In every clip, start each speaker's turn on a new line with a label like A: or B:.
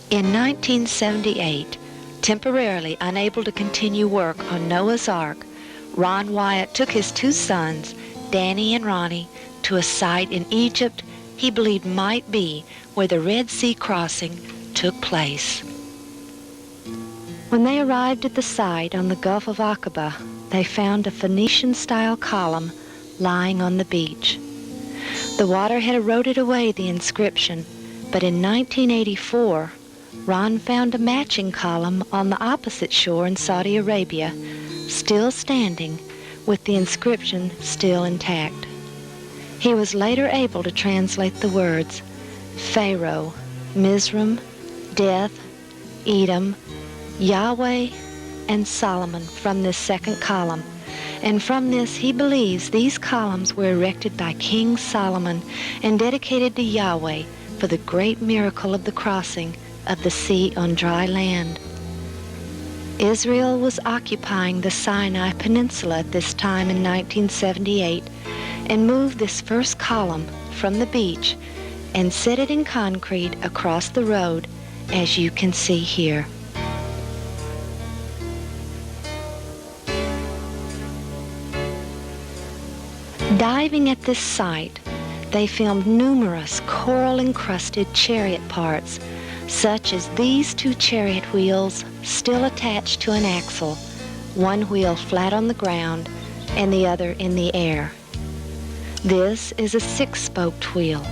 A: In 1978, temporarily unable to continue work on Noah's Ark, Ron Wyatt took his two sons, Danny and Ronnie, to a site in Egypt he believed might be where the Red Sea crossing took place. When they arrived at the site on the Gulf of Aqaba, they found a Phoenician-style column lying on the beach. The water had eroded away the inscription, but in 1984, Ron found a matching column on the opposite shore in Saudi Arabia, still standing, with the inscription still intact. He was later able to translate the words Pharaoh, Mizraim, Death, Edom, Yahweh, and Solomon from this second column, and from this he believes these columns were erected by King Solomon and dedicated to Yahweh for the great miracle of the crossing of the sea on dry land. Israel was occupying the Sinai Peninsula at this time in 1978 and moved this first column from the beach and set it in concrete across the road, as you can see here. Diving at this site, they filmed numerous coral-encrusted chariot parts, such as these two chariot wheels still attached to an axle, one wheel flat on the ground and the other in the air. This is a six-spoked wheel.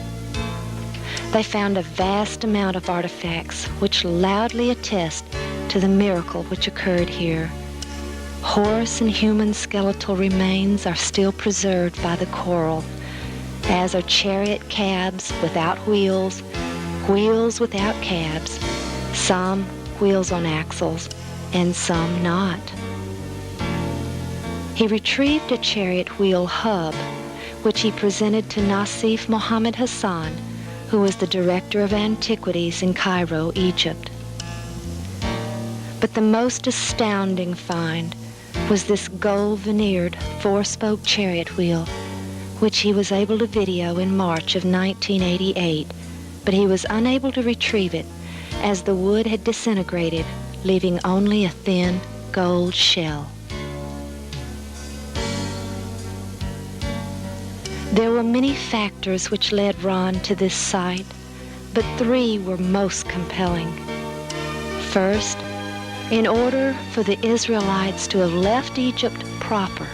A: They found a vast amount of artifacts which loudly attest to the miracle which occurred here. Horse and human skeletal remains are still preserved by the coral, as are chariot cabs without wheels, wheels without cabs, some wheels on axles, and some not. He retrieved a chariot wheel hub, which he presented to Nassif Mohammed Hassan, who was the director of antiquities in Cairo, Egypt. But the most astounding find was this gold-veneered four-spoke chariot wheel, which he was able to video in March of 1988, but he was unable to retrieve it as the wood had disintegrated, leaving only a thin gold shell. There were many factors which led Ron to this site, but three were most compelling. First, in order for the Israelites to have left Egypt proper,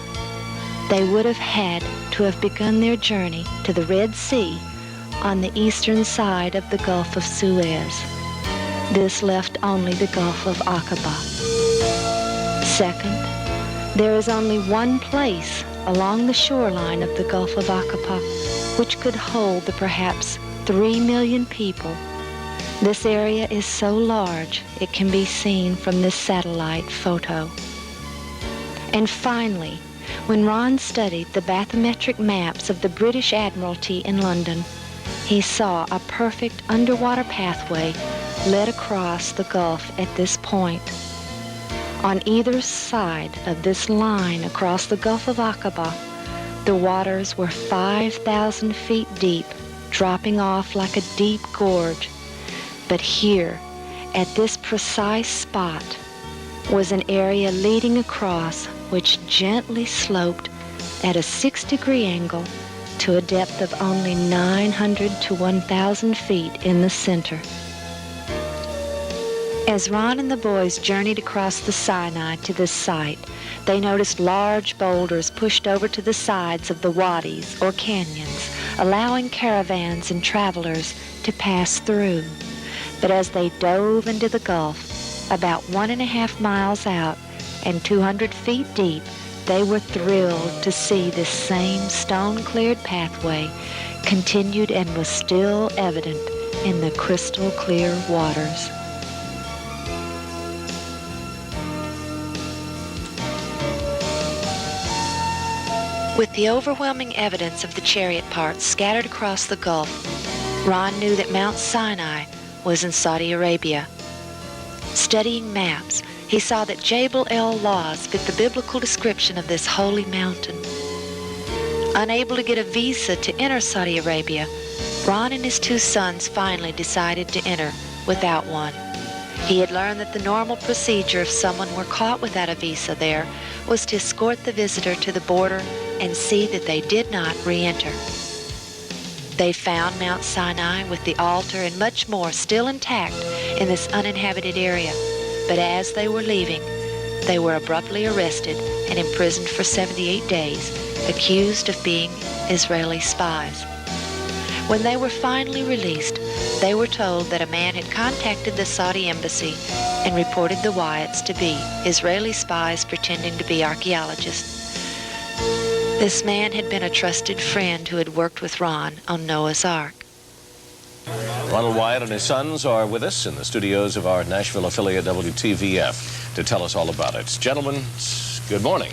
A: they would have had to have begun their journey to the Red Sea on the eastern side of the Gulf of Suez. This left only the Gulf of Aqaba. Second, there is only one place along the shoreline of the Gulf of Aqaba which could hold the perhaps 3 million people. This area is so large it can be seen from this satellite photo. And finally, when Ron studied the bathymetric maps of the British Admiralty in London, he saw a perfect underwater pathway led across the Gulf at this point. On either side of this line across the Gulf of Aqaba, the waters were 5,000 feet deep, dropping off like a deep gorge. But here, at this precise spot, was an area leading across which gently sloped at a 6-degree angle to a depth of only 900 to 1,000 feet in the center. As Ron and the boys journeyed across the Sinai to this site, they noticed large boulders pushed over to the sides of the wadis or canyons, allowing caravans and travelers to pass through. But as they dove into the Gulf, about 1.5 miles out and 200 feet deep, they were thrilled to see this same stone-cleared pathway continued and was still evident in the crystal-clear waters. With the overwhelming evidence of the chariot parts scattered across the Gulf, Ron knew that Mount Sinai was in Saudi Arabia. Studying maps, he saw that Jabal el-Lawz fit the biblical description of this holy mountain. Unable to get a visa to enter Saudi Arabia, Ron and his two sons finally decided to enter without one. He had learned that the normal procedure if someone were caught without a visa there was to escort the visitor to the border and see that they did not re-enter. They found Mount Sinai with the altar and much more still intact in this uninhabited area, but as they were leaving, they were abruptly arrested and imprisoned for 78 days, accused of being Israeli spies. When they were finally released, they were told that a man had contacted the Saudi embassy and reported the Wyatts to be Israeli spies pretending to be archaeologists. This man had been a trusted friend who had worked with Ron on Noah's Ark.
B: Ronald Wyatt and his sons are with us in the studios of our Nashville affiliate WTVF to tell us all about it. Gentlemen, good morning.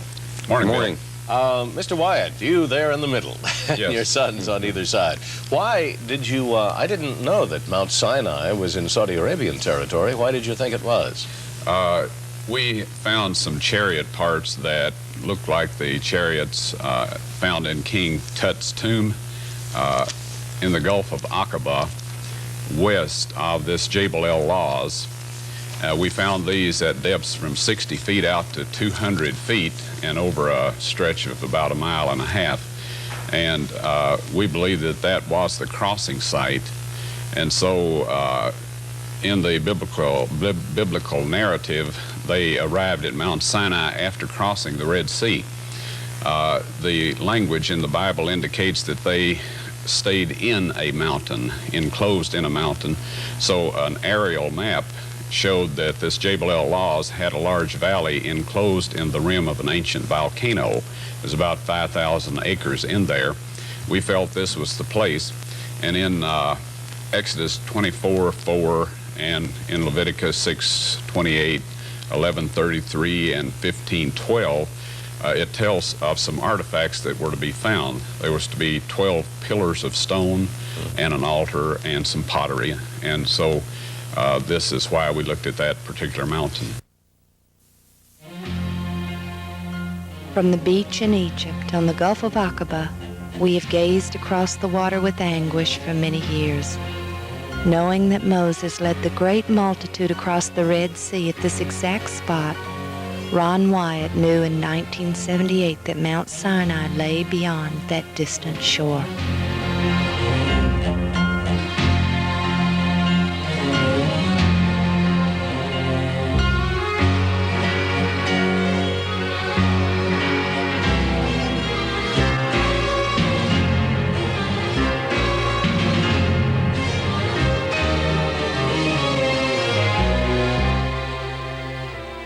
C: Morning.
B: Mr. Wyatt, you there in the middle,
C: Yes.
B: your sons on either side. Why did you, I didn't know that Mount Sinai was in Saudi Arabian territory. Why did you think it was?
C: We found some chariot parts that looked like the chariots found in King Tut's tomb in the Gulf of Aqaba, west of this Jebel El Lawz. We found these at depths from 60 feet out to 200 feet and over a stretch of about 1.5 miles. And we believe that that was the crossing site. And so in the biblical narrative, they arrived at Mount Sinai after crossing the Red Sea. The language in the Bible indicates that they stayed in a mountain, enclosed in a mountain. So an aerial map showed that this Jebel El Lawz had a large valley enclosed in the rim of an ancient volcano. There's about 5,000 acres in there. We felt this was the place. And in Exodus 24:4 and in Leviticus 6:28, 11:33, and 15:12, it tells of some artifacts that were to be found. There was to be 12 pillars of stone and an altar and some pottery. And so this is why we looked at that particular mountain.
A: From the beach in Egypt on the Gulf of Aqaba, we have gazed across the water with anguish for many years, knowing that Moses led the great multitude across the Red Sea at this exact spot. Ron Wyatt knew in 1978 that Mount Sinai lay beyond that distant shore.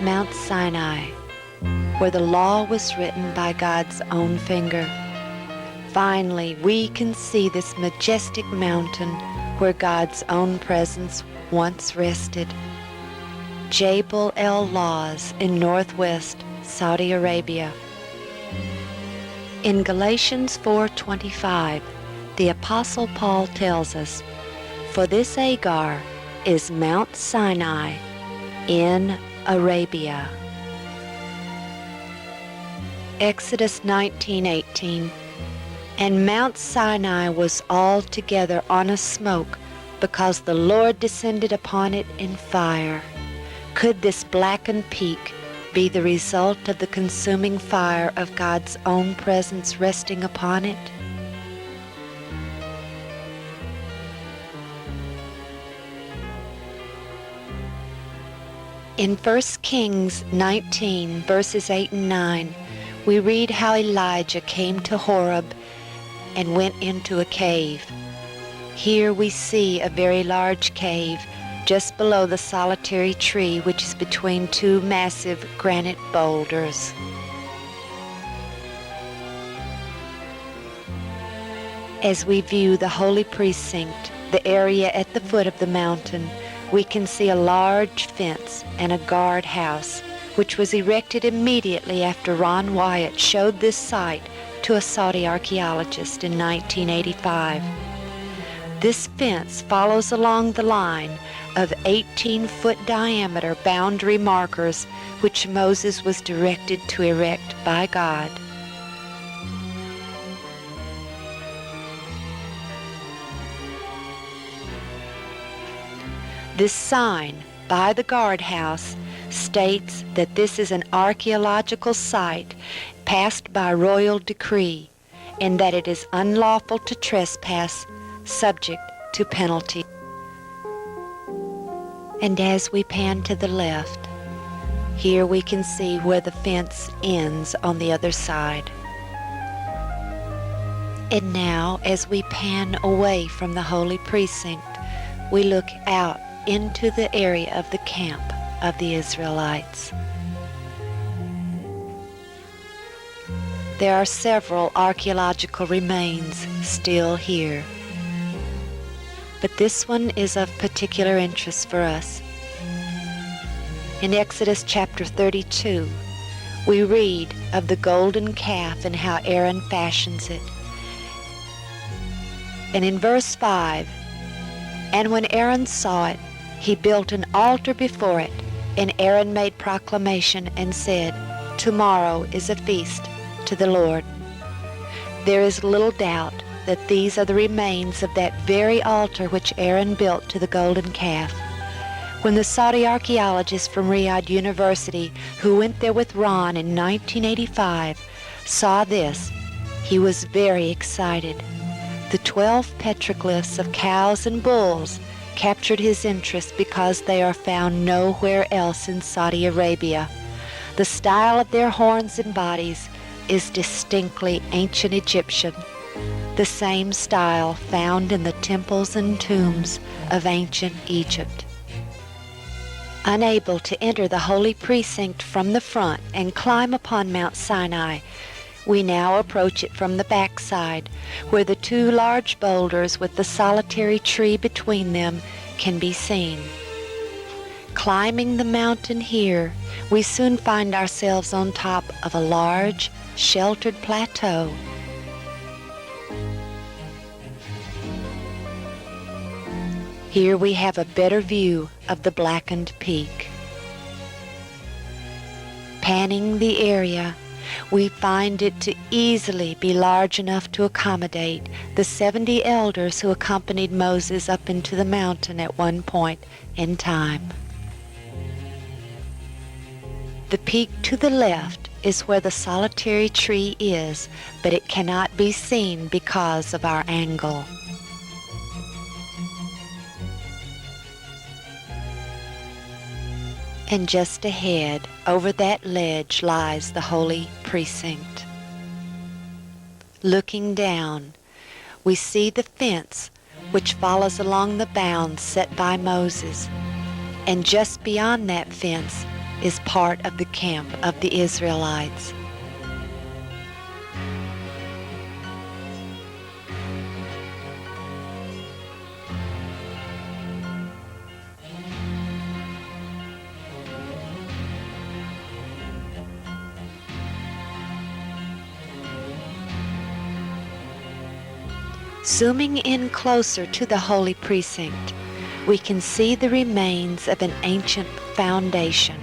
A: Mount Sinai, where the law was written by God's own finger. Finally, we can see this majestic mountain where God's own presence once rested. Jebel El Lawz in northwest Saudi Arabia. In Galatians 4:25, the Apostle Paul tells us, "For this Agar is Mount Sinai in Arabia." Exodus 19:18, "And Mount Sinai was altogether on a smoke, because the Lord descended upon it in fire." Could this blackened peak be the result of the consuming fire of God's own presence resting upon it? In 1 Kings 19, verses 8 and 9, we read how Elijah came to Horeb and went into a cave. Here we see a very large cave just below the solitary tree which is between two massive granite boulders. As we view the holy precinct, the area at the foot of the mountain, we can see a large fence and a guard house, which was erected immediately after Ron Wyatt showed this site to a Saudi archaeologist in 1985. This fence follows along the line of 18-foot diameter boundary markers which Moses was directed to erect by God. This sign, by the guardhouse states that this is an archaeological site passed by royal decree, and that it is unlawful to trespass, subject to penalty. And as we pan to the left, here we can see where the fence ends on the other side. And now, as we pan away from the holy precinct, we look out into the area of the camp of the Israelites. There are several archaeological remains still here, but this one is of particular interest for us. In Exodus chapter 32, we read of the golden calf and how Aaron fashions it. And in verse 5, "And when Aaron saw it, he built an altar before it, and Aaron made proclamation and said, 'Tomorrow is a feast to the Lord.'" There is little doubt that these are the remains of that very altar which Aaron built to the golden calf. When the Saudi archaeologist from Riyadh University, who went there with Ron in 1985, saw this, he was very excited. The 12 petroglyphs of cows and bulls captured his interest because they are found nowhere else in Saudi Arabia. The style of their horns and bodies is distinctly ancient Egyptian, the same style found in the temples and tombs of ancient Egypt. Unable to enter the holy precinct from the front and climb upon Mount Sinai, we now approach it from the backside, where the two large boulders with the solitary tree between them can be seen. Climbing the mountain here, we soon find ourselves on top of a large, sheltered plateau. Here we have a better view of the blackened peak. Panning the area, we find it to easily be large enough to accommodate the 70 elders who accompanied Moses up into the mountain at one point in time. The peak to the left is where the solitary tree is, but it cannot be seen because of our angle. And just ahead, over that ledge, lies the holy precinct. Looking down, we see the fence which follows along the bounds set by Moses, and just beyond that fence is part of the camp of the Israelites. Zooming in closer to the holy precinct, we can see the remains of an ancient foundation.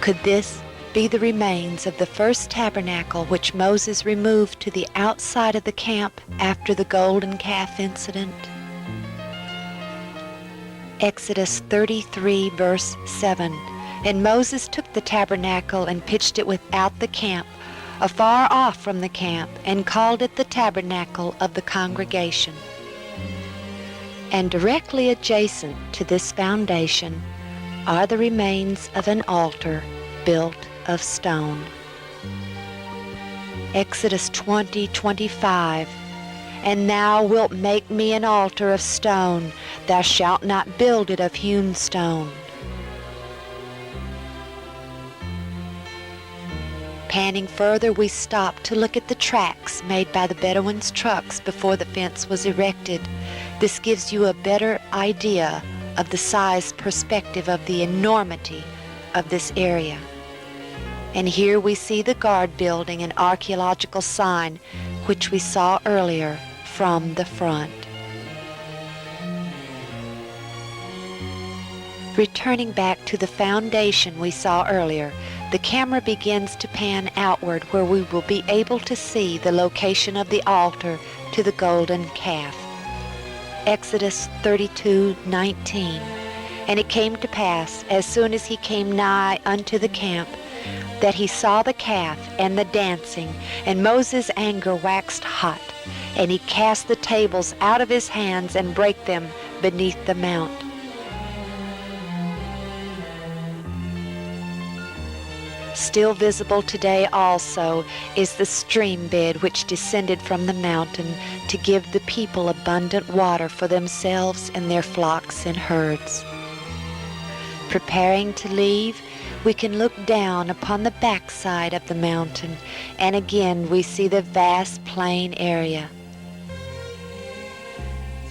A: Could this be the remains of the first tabernacle which Moses removed to the outside of the camp after the golden calf incident? Exodus 33 verse 7, "And Moses took the tabernacle and pitched it without the camp, afar off from the camp, and called it the tabernacle of the congregation." And directly adjacent to this foundation are the remains of an altar built of stone. Exodus 20:25, "And thou wilt make me an altar of stone, thou shalt not build it of hewn stone." Panning further, we stop to look at the tracks made by the Bedouins' trucks before the fence was erected. This gives you a better idea of the size perspective of the enormity of this area. And here we see the guard building and archaeological sign which we saw earlier from the front. Returning back to the foundation we saw earlier, the camera begins to pan outward where we will be able to see the location of the altar to the golden calf. Exodus 32:19. And it came to pass, as soon as he came nigh unto the camp, that he saw the calf and the dancing, and Moses' anger waxed hot, and he cast the tables out of his hands and brake them beneath the mount. Still visible today also is the stream bed which descended from the mountain to give the people abundant water for themselves and their flocks and herds. Preparing to leave, we can look down upon the backside of the mountain, and again we see the vast plain area.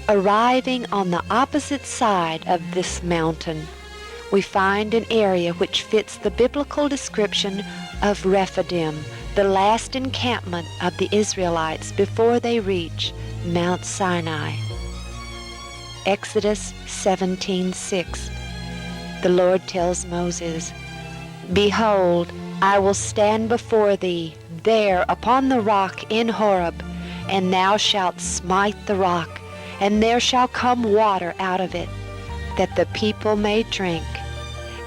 A: Arriving on the opposite side of this mountain, we find an area which fits the biblical description of Rephidim, the last encampment of the Israelites before they reach Mount Sinai. Exodus 17:6. The Lord tells Moses, Behold, I will stand before thee there upon the rock in Horeb, and thou shalt smite the rock, and there shall come water out of it, that the people may drink.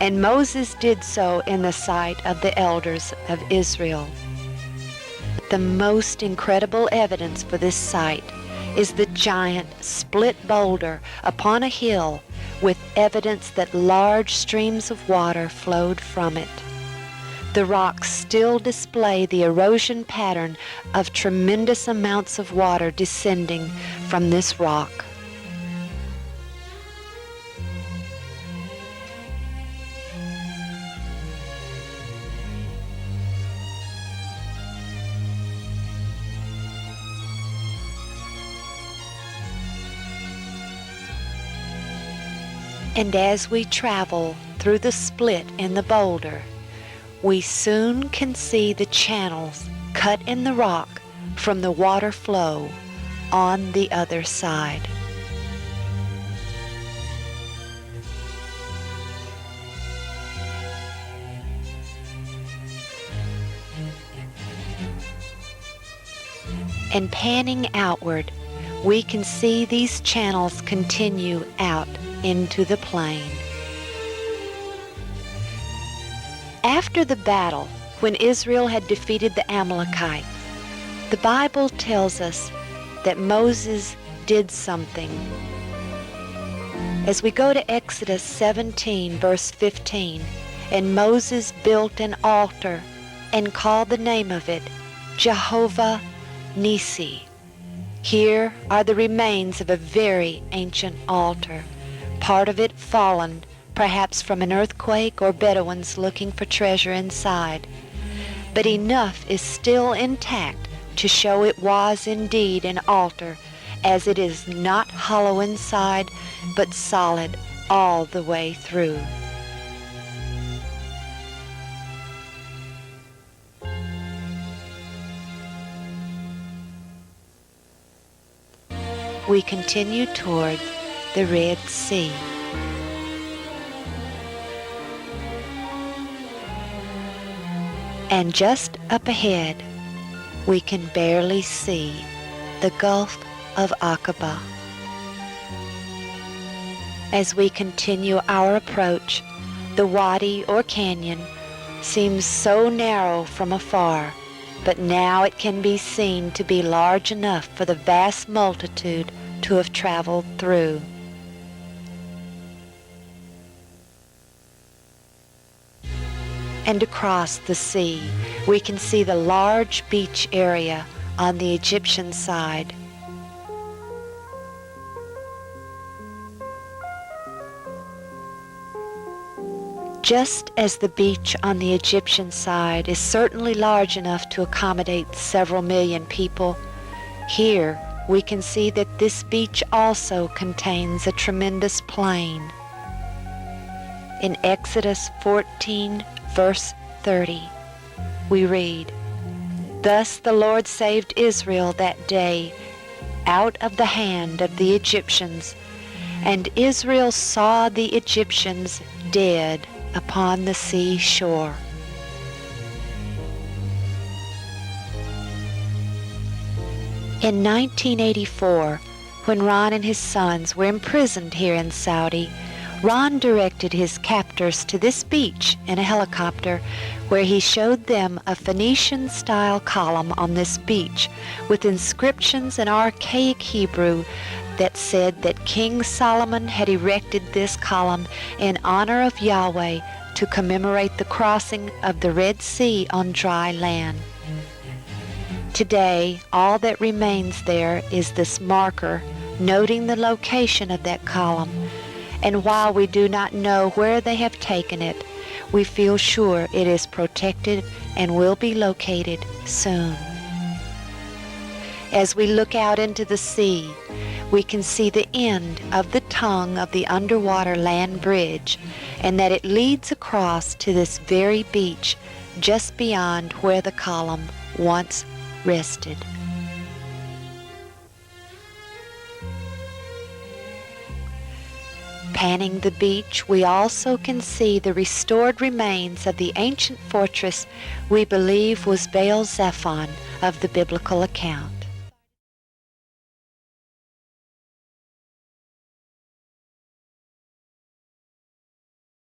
A: And Moses did so in the sight of the elders of Israel. The most incredible evidence for this sight is the giant split boulder upon a hill with evidence that large streams of water flowed from it. The rocks still display the erosion pattern of tremendous amounts of water descending from this rock. And as we travel through the split in the boulder, we soon can see the channels cut in the rock from the water flow on the other side. And panning outward, we can see these channels continue out into the plain. After the battle, when Israel had defeated the Amalekites, the Bible tells us that Moses did something. As we go to Exodus 17, verse 15, and Moses built an altar and called the name of it Jehovah Nissi. Here are the remains of a very ancient altar, part of it fallen, perhaps from an earthquake or Bedouins looking for treasure inside. But enough is still intact to show it was indeed an altar, as it is not hollow inside, but solid all the way through. We continue toward the Red Sea. And just up ahead, we can barely see the Gulf of Aqaba. As we continue our approach, the wadi or canyon seems so narrow from afar, but now it can be seen to be large enough for the vast multitude to have traveled through. And across the sea, we can see the large beach area on the Egyptian side. Just as the beach on the Egyptian side is certainly large enough to accommodate several million people, here we can see that this beach also contains a tremendous plain. In Exodus 14, verse 30, we read, Thus the Lord saved Israel that day out of the hand of the Egyptians, and Israel saw the Egyptians dead upon the sea shore. In 1984, When Ron and his sons were imprisoned here in Saudi, Ron directed his captors to this beach in a helicopter, where he showed them a Phoenician-style column on this beach with inscriptions in archaic Hebrew that said that King Solomon had erected this column in honor of Yahweh to commemorate the crossing of the Red Sea on dry land. Today, all that remains there is this marker noting the location of that column, and while we do not know where they have taken it, we feel sure it is protected and will be located soon. As we look out into the sea, we can see the end of the tongue of the underwater land bridge, and that it leads across to this very beach just beyond where the column once rested. Panning the beach, we also can see the restored remains of the ancient fortress we believe was Baal Zephon of the biblical account.